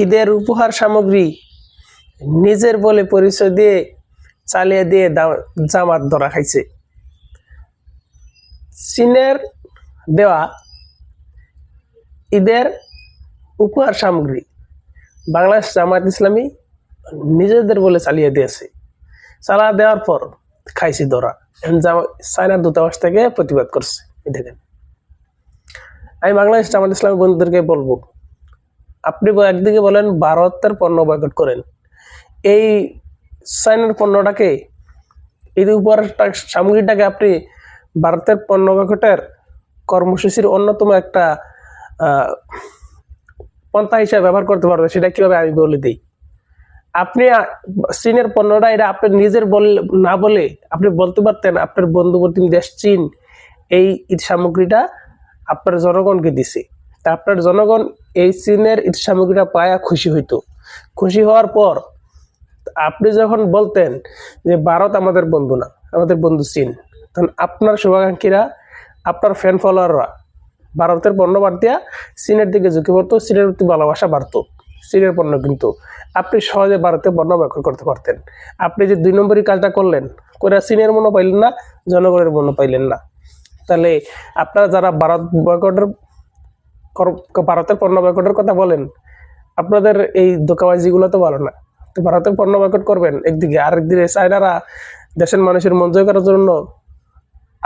ঈদের উপহার সামগ্রী নিজের বলে পরিচয় দিয়ে চালিয়ে দিয়ে জামাত ধরা খাইছে। চীনের দেওয়া ঈদের উপহার সামগ্রী বাংলাদেশ জামাত ইসলামী নিজেদের বলে চালিয়ে দিয়েছে। চালা দেওয়ার পর খাইছি ধরা। চায়নার দূতাবাস থেকে প্রতিবাদ করছে। দেখেন, আমি বাংলাদেশ জামাত ইসলামী বন্ধুদেরকে বলবো, আপনি একদিকে বলেন ভারতের পণ্য বয়কট করেন, এই চায়নার পণ্যটাকে, এই উপহার সামগ্রীটাকে আপনি ভারতের পণ্য বয়কটের কর্মসূচির অন্যতম একটা পন্থা হিসাবে ব্যবহার করতে পারবেন। সেটা কিভাবে আমি বলে দিই। আপনি চীনের পণ্যটা এটা আপনি নিজের না বলে আপনি বলতে পারতেন আপনার বন্ধুবর্তী দেশ চীন এই ঈদ সামগ্রীটা আপনার জনগণকে দিছে। তা আপনার জনগণ এই চীনের ঈদ সামগ্রীটা পায়া খুশি হইতো। খুশি হওয়ার পর আপনি যখন বলতেন যে ভারত আমাদের বন্ধু না, আমাদের বন্ধু চীন, তখন আপনার শুভাকাঙ্ক্ষীরা, আপনার ফ্যান ফলোয়াররা ভারতের পণ্য বাদ দিয়া চীনের দিকে ঝুঁকে পড়তো, চীনের প্রতি ভালোবাসা বাড়তো। চীনের পণ্য কিন্তু আপনি সহজে ভারতের পণ্য ব্যবহার করতে পারতেন। আপনি যে 2 নম্বরই কাজটা করলেন, করে চীনের মনো পাইলেন না, জনগণের মনো পাইলেন না। তাহলে আপনারা যারা ভারতের পণ্য বয়কটের কথা বলেন, আপনাদের এই ধোঁকাবাজিগুলো তো ভালো না। তো ভারতের পণ্য বয়কট করবেন একদিকে, আর একদিকে চায়নারা দেশের মানুষের মন জয় করার জন্য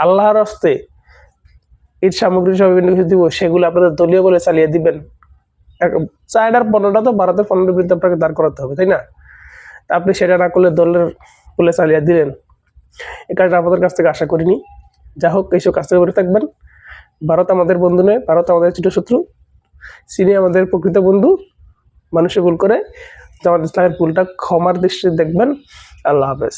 আল্লাহর হস্তে ঈদ সামগ্রী সব বিভিন্ন কিছু দিব, সেগুলো আপনাদের দলীয় বলে চালিয়ে দিবেন। চায়নার পণ্যটা তো ভারতের পণ্যের বিরুদ্ধে আপনাকে দাঁড় করাতে হবে, তাই না? তা আপনি সেটা না করলে দলের বলে চালিয়ে দিলেন। এই কাজটা আপনাদের কাছ থেকে আশা করিনি। যা হোক, এইসব কাজ থেকে বেরো থাকবেন। ভারত আমাদের বন্ধু নয়, ভারত আমাদের চিরশত্রু। চীনে আমাদের প্রকৃত বন্ধু। মানুষে ভুল করে, জামাত ইসলামের ভুলটা ক্ষমার দৃষ্টিতে দেখবেন। আল্লাহ হাফেজ।